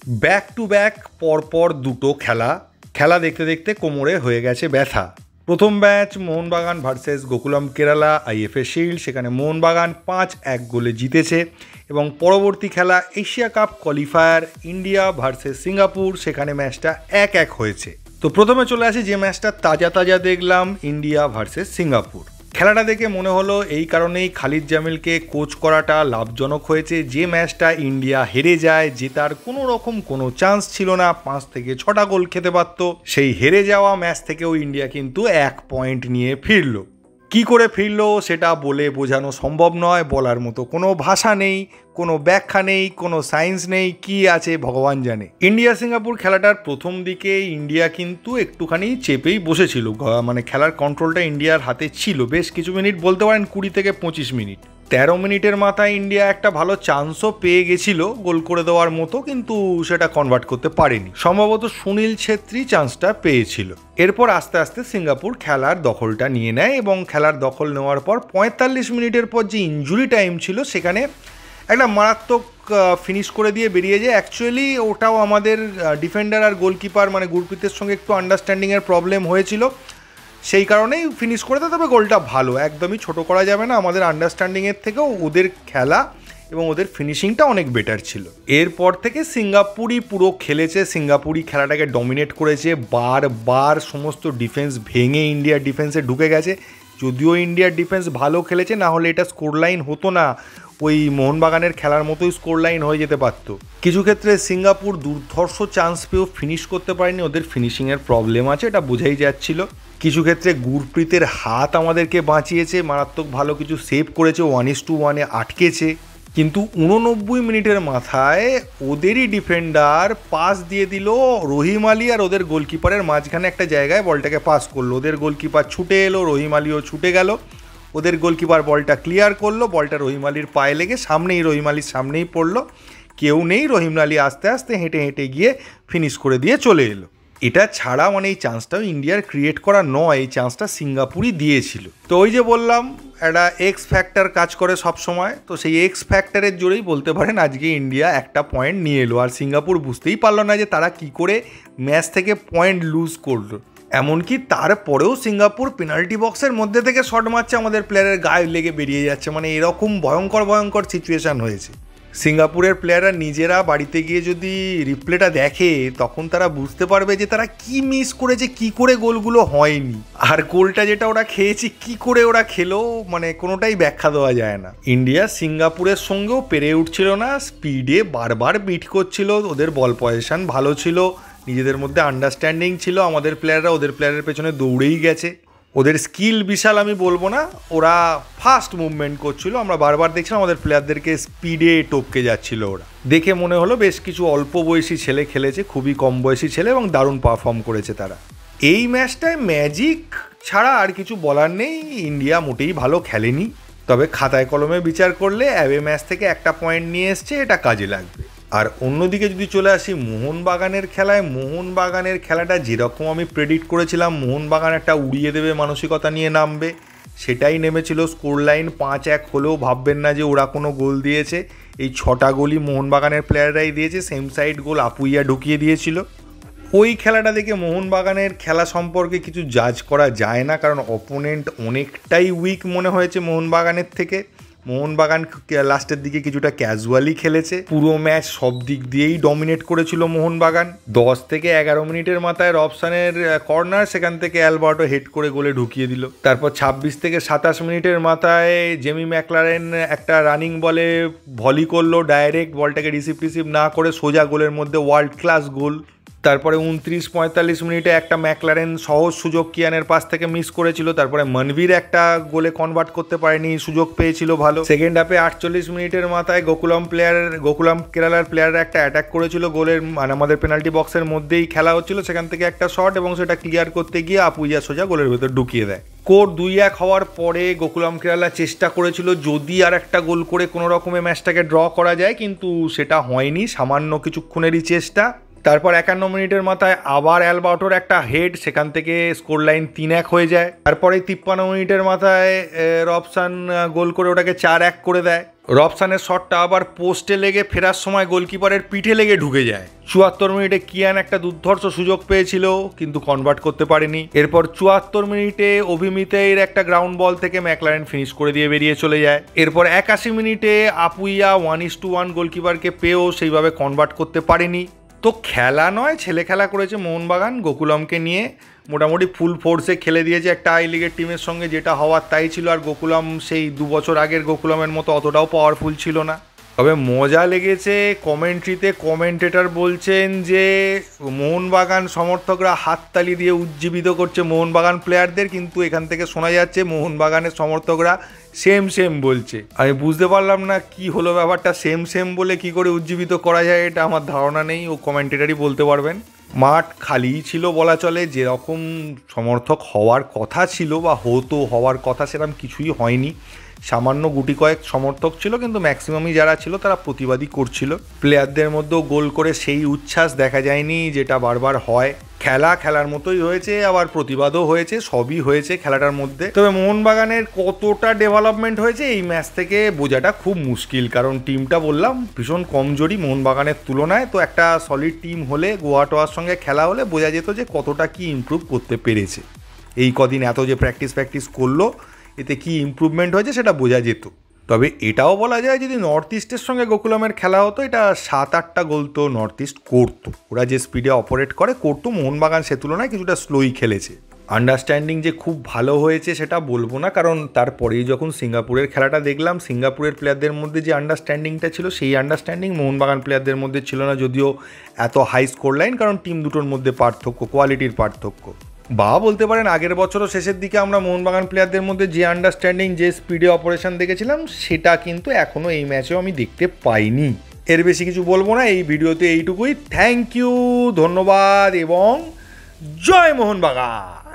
Back to back পরপর দুটো খেলা দেখতে দেখতে কোমরে হয়ে গেছে ব্যথা। প্রথম match Mohun Bagan versus Gokulam Kerala IFA shield, সেখানে মোহনবাগান 5-1 গোলে জিতেছে। এবং পরবর্তী খেলা Asia cup qualifier India versus Singapore, সেখানে ম্যাচটা 1-1 হয়েছে। তো প্রথমে চলে আসি যে ম্যাচটা তাজা দেখলাম, ইন্ডিয়া ভার্সেস সিঙ্গাপুর। খেলাটা দেখে মনে হলো এই কারণেই খালিদ জামিলকে কোচ করাটা লাভজনক হয়েছে। যে ম্যাচটা ইন্ডিয়া হেরে যায়, জেতার কোনো চান্স ছিল না, 5 থেকে 6টা গোল খেতে পারত, সেই হেরে যাওয়া ম্যাচ থেকেও ইন্ডিয়া কিন্তু 1 পয়েন্ট নিয়ে ফিরল। কি করে ফিরলো সেটা বলে বোঝানো সম্ভব নয়, বলার মতো কোনো ভাষা নেই, কোনো ব্যাখ্যা নেই, কোনো সায়েন্স নেই, কি আছে ভগবান জানে। ইন্ডিয়া সিঙ্গাপুর খেলাটার প্রথম দিকে ইন্ডিয়া কিন্তু একটুখানি চেপেই বসেছিল, মানে খেলার কন্ট্রোলটা ইন্ডিয়ার হাতে ছিল বেশ কিছু মিনিট, বলতে পারেন 20 থেকে 25 মিনিট। 13 মিনিটের মাথায় ইন্ডিয়া একটা ভালো চান্সও পেয়ে গেছিল গোল করে দেওয়ার মতো, কিন্তু সেটা কনভার্ট করতে পারেনি। সম্ভবত সুনীল ছেত্রী চান্সটা পেয়েছিল। এরপর আস্তে আস্তে সিঙ্গাপুর খেলার দখলটা নিয়ে নেয় এবং খেলার দখল নেওয়ার পর 45 মিনিটের পর যে ইনজুরি টাইম ছিল, সেখানে একটা মারাত্মক ফিনিশ করে দিয়ে বেরিয়ে যায়। অ্যাকচুয়ালি ওটাও আমাদের ডিফেন্ডার আর গোলকিপার মানে গুরপ্রীতের সঙ্গে একটু আন্ডারস্ট্যান্ডিংয়ের প্রবলেম হয়েছিল, সেই কারণেই ফিনিশ করে দেয়। তবে গোলটা ভালো, একদমই ছোট করা যাবে না, আমাদের আন্ডারস্ট্যান্ডিংয়ের থেকেও ওদের খেলা এবং ওদের ফিনিশিংটা অনেক বেটার ছিল। এরপর থেকে সিঙ্গাপুরই পুরো খেলেছে, সিঙ্গাপুরই খেলাটাকে ডমিনেট করেছে, বারবার সমস্ত ডিফেন্স ভেঙে ইন্ডিয়ার ডিফেন্সে ঢুকে গেছে। যদিও ইন্ডিয়ার ডিফেন্স ভালো খেলেছে, না হলে এটা স্কোর লাইন হতো না, ওই মোহনবাগানের খেলার মতোই স্কোর লাইন হয়ে যেতে পারতো। কিছু ক্ষেত্রে সিঙ্গাপুর দুর্ধর্ষ চান্স পেয়েও ফিনিশ করতে পারেনি, ওদের ফিনিশিংয়ের প্রবলেম আছে, এটা বোঝাই যাচ্ছিল। কিছু ক্ষেত্রে গুরপ্রীতের হাত আমাদেরকে বাঁচিয়েছে, মারাত্মক ভালো কিছু সেভ করেছে, 1:1 আটকেছে। কিন্তু 89 মিনিটের মাথায় ওদেরই ডিফেন্ডার পাস দিয়ে দিল রহিম আলী আর ওদের গোলকিপারের মাঝখানে একটা জায়গায় বলটাকে পাস করলো। ওদের গোলকিপার ছুটে এলো, রহিম আলীও ছুটে গেল, ওদের গোলকিপার বলটা ক্লিয়ার করলো, বলটা রহিম আলীর পায়ে লেগে রহিম আলীর সামনেই পড়লো। কেউ নেই, রহিম আলী আস্তে আস্তে হেঁটে গিয়ে ফিনিশ করে দিয়ে চলে এলো। এটা ছাড়া মানে এই চান্সটাও ইন্ডিয়ার ক্রিয়েট করা নয়, এই চান্সটা সিঙ্গাপুরই দিয়েছিল। তো ওই যে বললাম একটা এক্স ফ্যাক্টর কাজ করে সব সময়, তো সেই এক্স ফ্যাক্টরের জোরেই বলতে পারেন আজকে ইন্ডিয়া একটা পয়েন্ট নিয়ে এলো। আর সিঙ্গাপুর বুঝতেই পারলো না যে তারা কি করে ম্যাচ থেকে পয়েন্ট লুজ করলো। এমনকি তারপরেও সিঙ্গাপুর পেনাল্টি বক্সের মধ্যে থেকে শট মারছে, আমাদের প্লেয়ারের গায়ে লেগে বেরিয়ে যাচ্ছে, মানে এরকম ভয়ঙ্কর সিচুয়েশান হয়েছে। সিঙ্গাপুরের প্লেয়াররা নিজেরা বাড়িতে গিয়ে যদি রিপ্লেটা দেখে, তখন তারা বুঝতে পারবে যে তারা কি মিস করেছে, কি করে গোলগুলো হয়নি। আর গোলটা যেটা ওরা খেয়েছে, কি করে ওরা খেলো, মানে কোনোটাই ব্যাখ্যা দেওয়া যায় না। ইন্ডিয়া সিঙ্গাপুরের সঙ্গেও পেরে উঠছিল না, স্পিডে বারবার বিট করছিল, ওদের বল পজিশন ভালো ছিল, নিজেদের মধ্যে আন্ডারস্ট্যান্ডিং ছিল, আমাদের প্লেয়াররা ওদের প্লেয়ারের পেছনে দৌড়েই গেছে। ওদের স্কিল বিশাল আমি বলবো না, ওরা ফাস্ট মুভমেন্ট করছিল, আমরা বারবার দেখছিলাম আমাদের প্লেয়ারদেরকে স্পিডে টপকে যাচ্ছিল। ওরা দেখে মনে হলো বেশ কিছু অল্প বয়সী ছেলে খেলেছে, খুবই কম বয়সী ছেলে, এবং দারুণ পারফর্ম করেছে তারা। এই ম্যাচটায় ম্যাজিক ছাড়া আর কিছু বলার নেই, ইন্ডিয়া মোটেই ভালো খেলেনি। তবে খাতায় কলমে বিচার করলে অ্যাওয়ে ম্যাচ থেকে একটা পয়েন্ট নিয়ে এসছে, এটা কাজে লাগবে। আর অন্যদিকে যদি চলে আসি মোহনবাগানের খেলায়, মোহনবাগানের খেলাটা যেরকম আমি প্রেডিক্ট করেছিলাম, মোহনবাগান একটা উড়িয়ে দেবে মানসিকতা নিয়ে নামবে, সেটাই নেমেছিল। স্কোর লাইন 5-1 হলেও ভাববেন না যে ওরা কোনো গোল দিয়েছে, এই 6টা গোলই মোহনবাগানের প্লেয়াররাই দিয়েছে, সেম সাইড গোল আপুইয়া ঢুকিয়ে দিয়েছিল। ওই খেলাটা দেখে মোহনবাগানের খেলা সম্পর্কে কিছু জাজ করা যায় না, কারণ অপোনেন্ট অনেকটাই উইক মনে হয়েছে মোহনবাগানের থেকে। মোহনবাগান লাস্টের দিকে কিছুটা ক্যাজুয়ালি খেলেছে, পুরো ম্যাচ সব দিক দিয়েই ডমিনেট করেছিল মোহনবাগান। 10 থেকে 11 মিনিটের মাথায় রবসানের কর্নার, সেখান থেকে অ্যালবার্টো হেড করে গোলে ঢুকিয়ে দিল। তারপর 26 থেকে 27 মিনিটের মাথায় জেমি ম্যাকলারেন একটা রানিং বলে ভলি করলো, ডাইরেক্ট বলটাকে রিসিভ না করে সোজা গোলের মধ্যে, ওয়ার্ল্ড ক্লাস গোল। তারপরে 29-45 মিনিটে একটা ম্যাকলারেন সহজ সুযোগ কিয়ানের পাস থেকে মিস করেছিল, তারপরে মনবীর একটা গোলে কনভার্ট করতে পারেনি, সুযোগ পেয়েছিল ভালো। সেকেন্ড হাফে 48 মিনিটের মাথায় গোকুলাম কেরালার প্লেয়াররা একটা অ্যাটাক করেছিল গোলের, মানে আমাদের পেনাল্টি বক্সের মধ্যেই খেলা হচ্ছিল, সেখান থেকে একটা শট, এবং সেটা ক্লিয়ার করতে গিয়ে আপুইয়া সোজা গোলের ভেতর ঢুকিয়ে দেয়। স্কোর 2-1 হওয়ার পরে গোকুলাম কেরালা চেষ্টা করেছিল যদি আর একটা গোল করে কোনো রকমে ম্যাচটাকে ড্র করা যায়, কিন্তু সেটা হয়নি, সামান্য কিছুক্ষণেরই চেষ্টা। তারপর 51 মিনিটের মাথায় আবার অ্যালবার্টোর একটা হেড, সেখান থেকে স্কোর লাইন 3-1 হয়ে যায়। তারপরে 53 মিনিটের মাথায় রবসান গোল করে ওটাকে 4-1 করে দেয়। রবসানের শটটা আবার পোস্টে লেগে ফেরার সময় গোলকিপারের পিঠে লেগে ঢুকে যায়। 74 মিনিটে কিয়ান একটা দুর্ধর্ষ সুযোগ পেয়েছিল কিন্তু কনভার্ট করতে পারেনি। এরপর 74 মিনিটে অভিমিতের একটা গ্রাউন্ড বল থেকে ম্যাকলারেন ফিনিশ করে দিয়ে বেরিয়ে চলে যায়। এরপর 81 মিনিটে আপুইয়া 1:1 গোলকিপারকে পেয়েও সেইভাবে কনভার্ট করতে পারেনি। তো খেলা নয়, ছেলে খেলা করেছে মোহনবাগান গোকুলামকে নিয়ে, মোটামুটি ফুল ফোর্সে খেলে দিয়েছে একটা আই লিগের টিমের সঙ্গে, যেটা হওয়ার তাই ছিল। আর গোকুলাম সেই 2 বছর আগের গোকুলামের মতো অতটাও পাওয়ারফুল ছিল না। তবে মজা লেগেছে কমেন্ট্রিতে, কমেন্টেটর বলছেন যে মোহনবাগান সমর্থকরা হাততালি দিয়ে উজ্জীবিত করছে মোহনবাগান প্লেয়ারদের, কিন্তু এখান থেকে শোনা যাচ্ছে মোহনবাগানের সমর্থকরা সেম সেম বলছে। আমি বুঝতে পারলাম না কি হলো ব্যাপারটা, সেম সেম বলে কি করে উজ্জীবিত করা যায় এটা আমার ধারণা নেই, ও কমেন্টেটারই বলতে পারবেন। মাঠ খালিই ছিল বলা চলে, যেরকম সমর্থক হওয়ার কথা ছিল বা হওয়ার কথা সেরকম কিছুই হয়নি। সামান্য গুটি কয়েক সমর্থক ছিল, কিন্তু ম্যাক্সিমামই যারা ছিল তারা প্রতিবাদী করছিল। প্লেয়ারদের মধ্যেও গোল করে সেই উচ্ছ্বাস দেখা যায়নি যেটা বারবার হয়। খেলার মতোই হয়েছে, আবার প্রতিবাদও হয়েছে, সবই হয়েছে খেলাটার মধ্যে। তবে মোহনবাগানের কতটা ডেভেলপমেন্ট হয়েছে এই ম্যাচ থেকে বোঝাটা খুব মুশকিল, কারণ টিমটা বললাম ভীষণ কমজোরি মোহনবাগানের তুলনায়। তো একটা সলিড টিম হলে, গোয়াটোয়ার সঙ্গে খেলা হলে বোঝা যেত যে কতটা কি ইমপ্রুভ করতে পেরেছে। এই কদিন এত যে প্র্যাকটিস করলো, এতে কি ইমপ্রুভমেন্ট হয়েছে সেটা বোঝা যেত। তবে এটাও বলা যায় যদি নর্থ ইস্টের সঙ্গে গোকুলামের খেলা হতো, এটা 7-8টা গোল তো নর্থ ইস্ট করতো। ওরা যে স্পিডে অপারেট করতো, মোহনবাগান সে তুলনায় কিছুটা স্লোই খেলেছে। আন্ডারস্ট্যান্ডিং যে খুব ভালো হয়েছে সেটা বলবো না, কারণ তারপরেই যখন সিঙ্গাপুরের খেলাটা দেখলাম, সিঙ্গাপুরের প্লেয়ারদের মধ্যে যে আন্ডারস্ট্যান্ডিংটা ছিল সেই আন্ডারস্ট্যান্ডিং মোহনবাগান প্লেয়ারদের মধ্যে ছিল না, যদিও এত হাই স্কোর লাইন, কারণ টিম দুটোর মধ্যে পার্থক্য, কোয়ালিটির পার্থক্য। বা বলতে পারেন আগের বছরও শেষের দিকে আমরা মোহনবাগান প্লেয়ারদের মধ্যে যে আন্ডারস্ট্যান্ডিং, যে স্পিডে অপারেশন দেখেছিলাম, সেটা কিন্তু এখনও এই ম্যাচেও আমি দেখতে পাইনি। এর বেশি কিছু বলবো না, এই ভিডিওতে এইটুকুই। থ্যাংক ইউ, ধন্যবাদ এবং জয় মোহনবাগান।